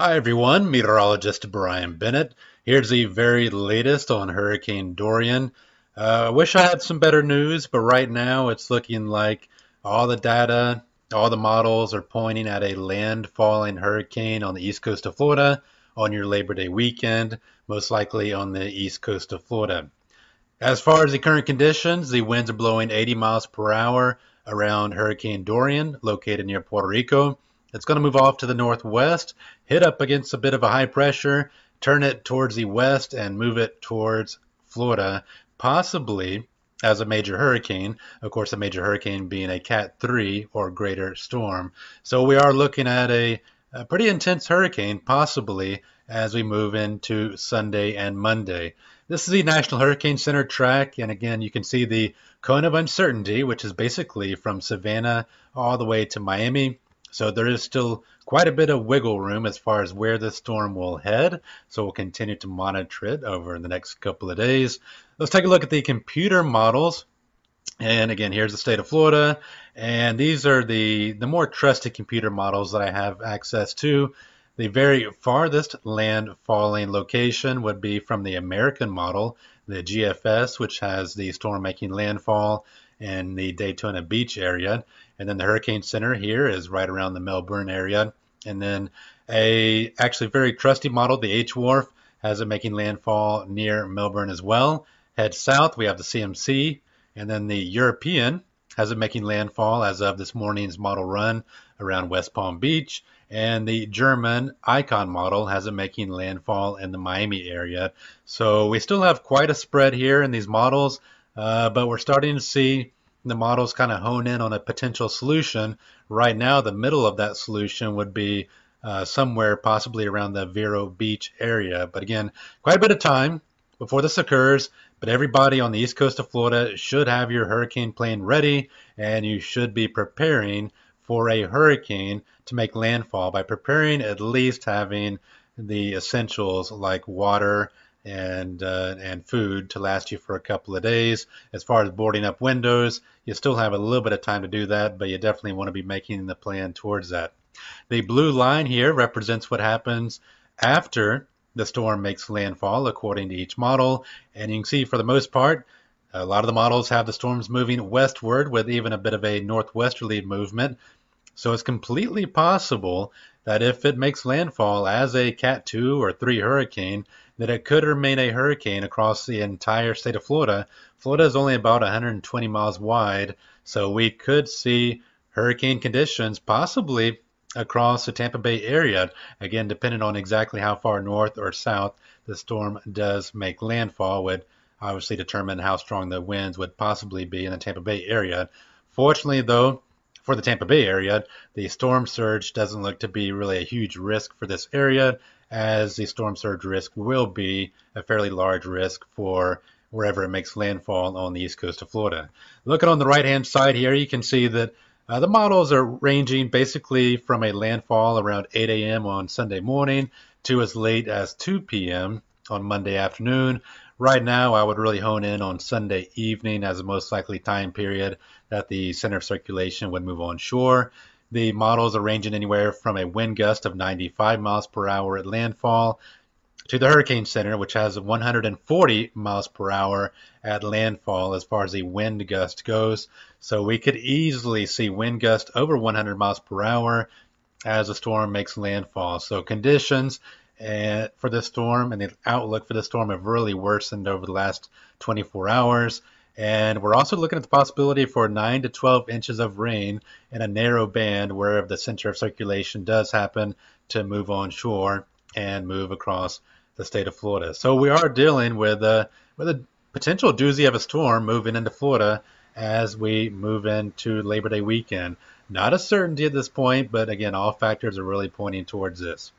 Hi everyone, meteorologist Brian Bennett. Here's the very latest on Hurricane Dorian. I wish I had some better news, but right now it's looking like all the data, all the models are pointing at a landfalling hurricane on the east coast of Florida on your Labor Day weekend, most likely on the east coast of Florida. As far as the current conditions, the winds are blowing 80 miles per hour around Hurricane Dorian, located near Puerto Rico. It's going to move off to the northwest, hit up against a bit of a high pressure, turn it towards the west, and move it towards Florida, possibly as a major hurricane. Of course, a major hurricane being a Cat 3 or greater storm. So we are looking at a pretty intense hurricane, possibly as we move into Sunday and Monday. This is the National Hurricane Center track, and again, you can see the cone of uncertainty, which is basically from Savannah all the way to Miami. So there is still quite a bit of wiggle room as far as where the storm will head. So we'll continue to monitor it over the next couple of days. Let's take a look at the computer models. And again, here's the state of Florida. And these are the more trusted computer models that I have access to. The very farthest landfalling location would be from the American model, the GFS, which has the storm making landfall in the Daytona Beach area. And then the Hurricane Center here is right around the Melbourne area. And then a actually very trusty model, the H-Wharf, has it making landfall near Melbourne as well. Head south, we have the CMC, and then the European has it making landfall as of this morning's model run around West Palm Beach. And the German Icon model has it making landfall in the Miami area. So we still have quite a spread here in these models, but we're starting to see the models kind of hone in on a potential solution. Right now, the middle of that solution would be somewhere possibly around the Vero Beach area. But again, quite a bit of time before this occurs, but everybody on the east coast of Florida should have your hurricane plan ready, and you should be preparing for a hurricane to make landfall by preparing, at least having the essentials like water and food to last you for a couple of days. As far as boarding up windows, you still have a little bit of time to do that, but you definitely want to be making the plan towards that. The blue line here represents what happens after the storm makes landfall according to each model, and you can see for the most part a lot of the models have the storms moving westward with even a bit of a northwesterly movement. So it's completely possible that if it makes landfall as a Cat 2 or 3 hurricane, that it could remain a hurricane across the entire state of Florida. Florida is only about 120 miles wide, so we could see hurricane conditions possibly across the Tampa Bay area. Again, depending on exactly how far north or south the storm does make landfall would obviously determine how strong the winds would possibly be in the Tampa Bay area. Fortunately, though, for the Tampa Bay area, the storm surge doesn't look to be really a huge risk for this area, as the storm surge risk will be a fairly large risk for wherever it makes landfall on the east coast of Florida. Looking on the right-hand side here, you can see that the models are ranging basically from a landfall around 8 a.m. on Sunday morning to as late as 2 p.m. on Monday afternoon. Right now, I would really hone in on Sunday evening as the most likely time period that the center of circulation would move on shore. The models are ranging anywhere from a wind gust of 95 miles per hour at landfall to the Hurricane Center, which has 140 miles per hour at landfall as far as the wind gust goes. So we could easily see wind gust over 100 miles per hour as the storm makes landfall. So conditions for this storm and the outlook for the storm have really worsened over the last 24 hours. And we're also looking at the possibility for 9 to 12 inches of rain in a narrow band wherever the center of circulation does happen to move on shore and move across the state of Florida. So we are dealing with a potential doozy of a storm moving into Florida as we move into Labor Day weekend. Not a certainty at this point, but again, all factors are really pointing towards this.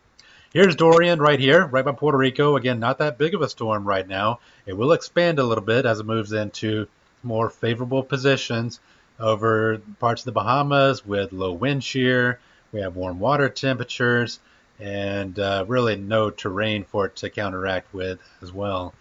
Here's Dorian right here, right by Puerto Rico. Again, not that big of a storm right now. It will expand a little bit as it moves into more favorable positions over parts of the Bahamas with low wind shear. We have warm water temperatures and really no terrain for it to counteract with as well.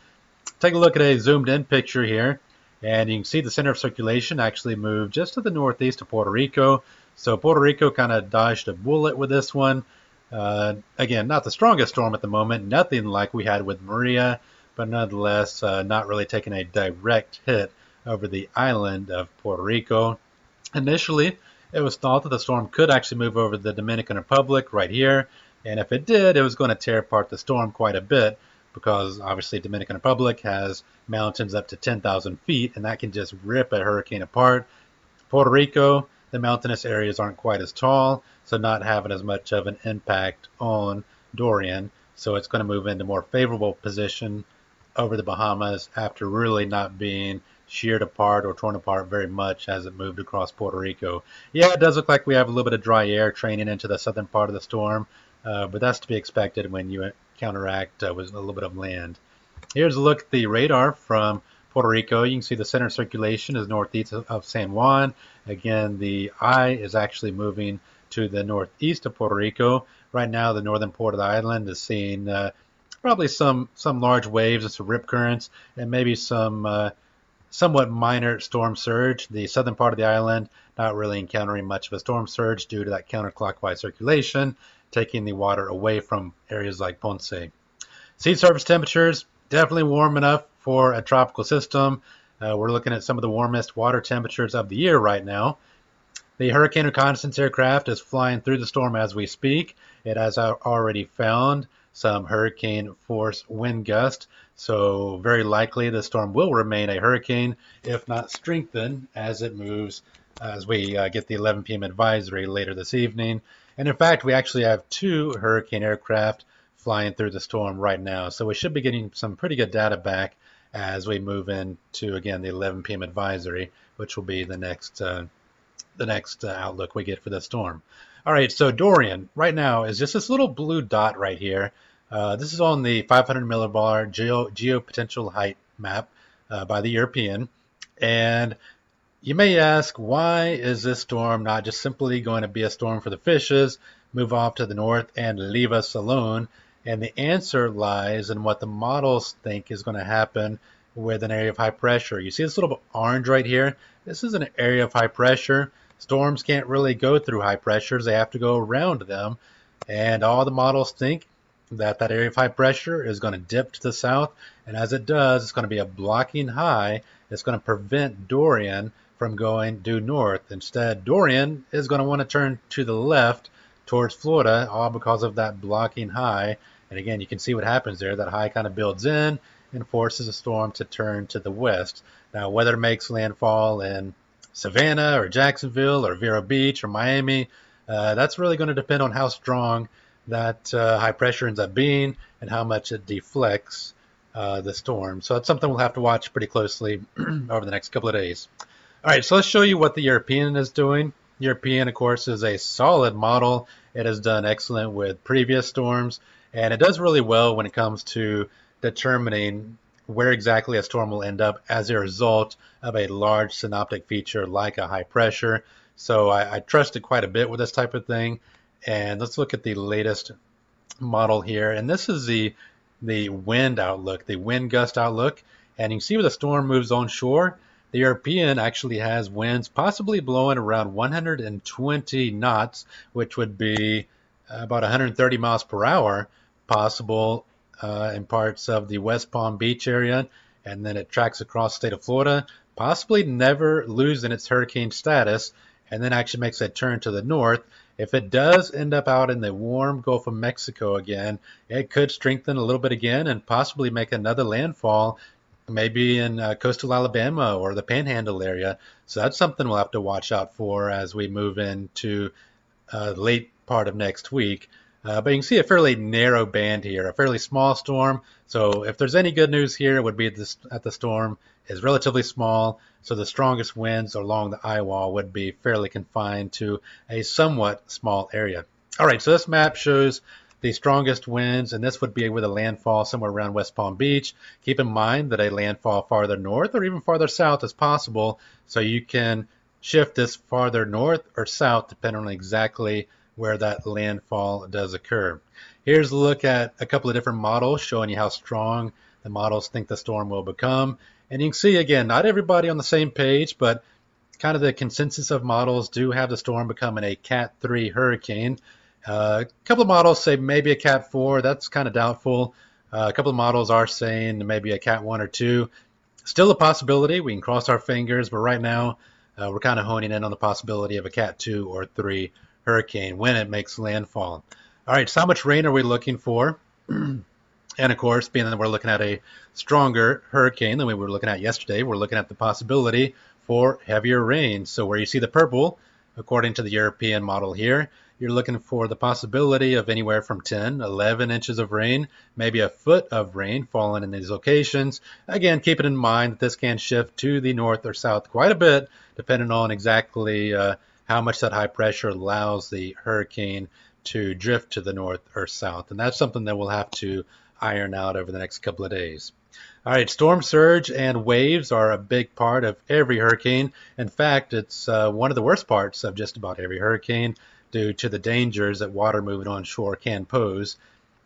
Take a look at a zoomed in picture here, and you can see the center of circulation actually moved just to the northeast of Puerto Rico. So Puerto Rico kind of dodged a bullet with this one. Again, not the strongest storm at the moment, nothing like we had with Maria, but nonetheless, not really taking a direct hit over the island of Puerto Rico. Initially, it was thought that the storm could actually move over the Dominican Republic right here, and if it did, it was going to tear apart the storm quite a bit because obviously Dominican Republic has mountains up to 10,000 feet, and that can just rip a hurricane apart. Puerto Rico, the mountainous areas aren't quite as tall, so not having as much of an impact on Dorian. So it's going to move into more favorable position over the Bahamas after really not being sheared apart or torn apart very much as it moved across Puerto Rico. Yeah, it does look like we have a little bit of dry air training into the southern part of the storm, but that's to be expected when you counteract with a little bit of land. Here's a look at the radar from Puerto Rico. You can see the center circulation is northeast of San Juan. Again, the eye is actually moving to the northeast of Puerto Rico. Right now, the northern port of the island is seeing probably some large waves and some rip currents, and maybe some somewhat minor storm surge. The southern part of the island not really encountering much of a storm surge due to that counterclockwise circulation, taking the water away from areas like Ponce. Sea surface temperatures definitely warm enough for a tropical system. We're looking at some of the warmest water temperatures of the year right now. The hurricane reconnaissance aircraft is flying through the storm as we speak. It has already found some hurricane force wind gust, so very likely the storm will remain a hurricane, if not strengthen, as it moves, as we get the 11 p.m. advisory later this evening. And in fact, we actually have 2 hurricane aircraft flying through the storm right now, so we should be getting some pretty good data back as we move into, again, the 11 p.m. advisory, which will be the next outlook we get for the storm. All right, so Dorian right now is just this little blue dot right here. This is on the 500 millibar geopotential height map by the European. And you may ask, why is this storm not just simply going to be a storm for the fishes, move off to the north, and leave us alone? And the answer lies in what the models think is going to happen with an area of high pressure. You see this little orange right here? This is an area of high pressure. Storms can't really go through high pressures. They have to go around them. And all the models think that that area of high pressure is going to dip to the south. And as it does, it's going to be a blocking high. It's going to prevent Dorian from going due north. Instead, Dorian is going to want to turn to the left towards Florida, all because of that blocking high. And again, you can see what happens there. That high kind of builds in and forces a storm to turn to the west. Now, whether it makes landfall in Savannah or Jacksonville or Vero Beach or Miami, that's really going to depend on how strong that high pressure ends up being and how much it deflects the storm. So that's something we'll have to watch pretty closely over the next couple of days. All right, so let's show you what the European is doing. European, of course, is a solid model. It has done excellent with previous storms, and it does really well when it comes to determining where exactly a storm will end up as a result of a large synoptic feature like a high pressure. So I trust it quite a bit with this type of thing. And let's look at the latest model here. And this is the wind outlook, the wind gust outlook. And you can see where the storm moves onshore. The European actually has winds possibly blowing around 120 knots, which would be about 130 miles per hour possible in parts of the West Palm Beach area, and then it tracks across the state of Florida, possibly never losing its hurricane status, and then actually makes a turn to the north. If it does end up out in the warm Gulf of Mexico again, it could strengthen a little bit again and possibly make another landfall, maybe in coastal Alabama or the Panhandle area. So that's something we'll have to watch out for as we move into the late part of next week. But you can see a fairly narrow band here, a fairly small storm. So if there's any good news here, it would be that the storm is relatively small. So the strongest winds along the eye wall would be fairly confined to a somewhat small area. All right, so this map shows the strongest winds, and this would be with a landfall somewhere around West Palm Beach. Keep in mind that a landfall farther north or even farther south is possible. So you can shift this farther north or south depending on exactly where that landfall does occur. Here's a look at a couple of different models showing you how strong the models think the storm will become. And you can see, again, not everybody on the same page, but kind of the consensus of models do have the storm becoming a Cat 3 hurricane. A couple of models say maybe a Cat 4. That's kind of doubtful. A couple of models are saying maybe a Cat 1 or 2. Still a possibility. We can cross our fingers, but right now we're kind of honing in on the possibility of a Cat 2 or 3 hurricane when it makes landfall. All right, so how much rain are we looking for? And of course, being that we're looking at a stronger hurricane than we were looking at yesterday, we're looking at the possibility for heavier rain. So where you see the purple, according to the European model here, you're looking for the possibility of anywhere from 10, 11 inches of rain, maybe a foot of rain falling in these locations. Again, keeping in mind that this can shift to the north or south quite a bit, depending on exactly how much that high pressure allows the hurricane to drift to the north or south. And that's something that we'll have to iron out over the next couple of days. All right, storm surge and waves are a big part of every hurricane. In fact, it's one of the worst parts of just about every hurricane due to the dangers that water moving on shore can pose.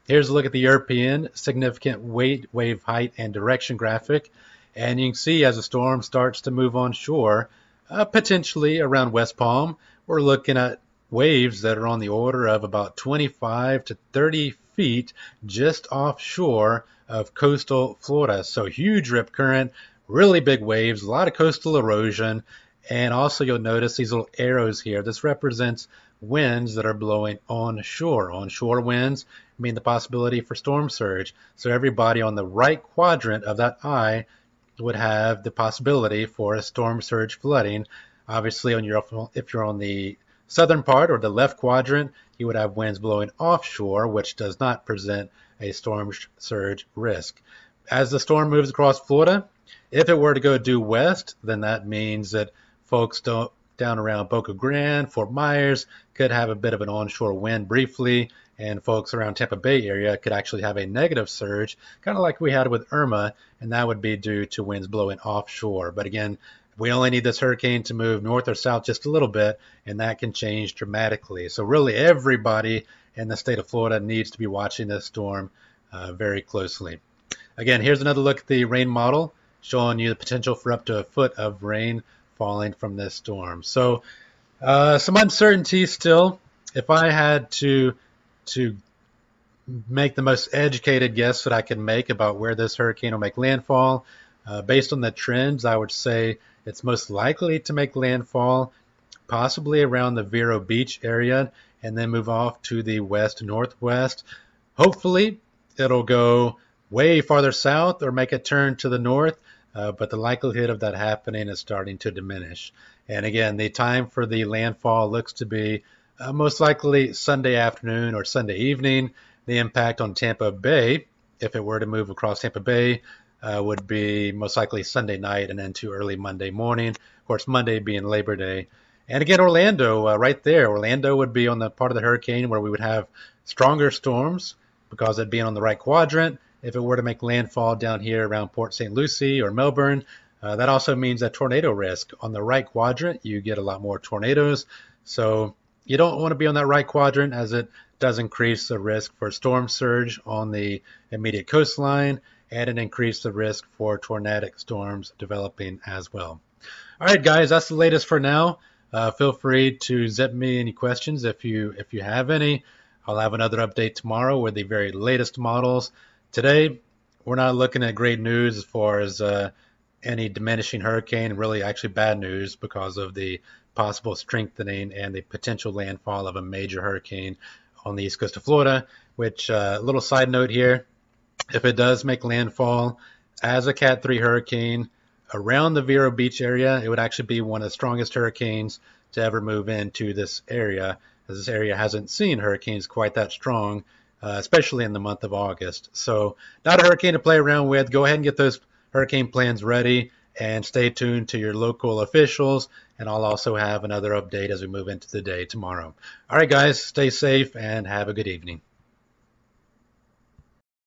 Here's a look at the European significant wave height and direction graphic. And you can see as the storm starts to move on shore, potentially around West Palm, we're looking at waves that are on the order of about 25 to 30 feet just offshore of coastal Florida. So huge rip current, really big waves, a lot of coastal erosion. And also you'll notice these little arrows here. This represents winds that are blowing onshore. Onshore winds mean the possibility for storm surge. So everybody on the right quadrant of that eye would have the possibility for a storm surge flooding. Obviously, if you're on the southern part or the left quadrant, you would have winds blowing offshore, which does not present a storm surge risk. As the storm moves across Florida, if it were to go due west, then that means that folks down around Boca Grande, Fort Myers could have a bit of an onshore wind briefly, and folks around Tampa Bay area could actually have a negative surge, kind of like we had with Irma, and that would be due to winds blowing offshore. But again, we only need this hurricane to move north or south just a little bit, and that can change dramatically. So really everybody in the state of Florida needs to be watching this storm very closely. Again, here's another look at the rain model showing you the potential for up to a foot of rain falling from this storm. So some uncertainty still. If I had to make the most educated guess that I can make about where this hurricane will make landfall, based on the trends, I would say it's most likely to make landfall possibly around the Vero Beach area and then move off to the west-northwest. Hopefully, it'll go way farther south or make a turn to the north, but the likelihood of that happening is starting to diminish. And again, the time for the landfall looks to be most likely Sunday afternoon or Sunday evening. The impact on Tampa Bay, if it were to move across Tampa Bay, would be most likely Sunday night and then to early Monday morning. Of course, Monday being Labor Day. And again, Orlando, right there. Orlando would be on the part of the hurricane where we would have stronger storms because it being on the right quadrant. If it were to make landfall down here around Port St. Lucie or Melbourne, that also means a tornado risk. On the right quadrant, you get a lot more tornadoes. So you don't want to be on that right quadrant as it does increase the risk for storm surge on the immediate coastline, and it increases the risk for tornadic storms developing as well. All right, guys, that's the latest for now. Feel free to zip me any questions if you have any. I'll have another update tomorrow with the very latest models. Today, we're not looking at great news as far as any diminishing hurricane, really actually bad news because of the possible strengthening and the potential landfall of a major hurricane on the east coast of Florida, which, little side note here, if it does make landfall as a Cat 3 hurricane around the Vero Beach area, it would actually be one of the strongest hurricanes to ever move into this area, as this area hasn't seen hurricanes quite that strong, especially in the month of August. So not a hurricane to play around with. Go ahead and get those hurricane plans ready and stay tuned to your local officials. And I'll also have another update as we move into the day tomorrow. All right, guys, stay safe and have a good evening.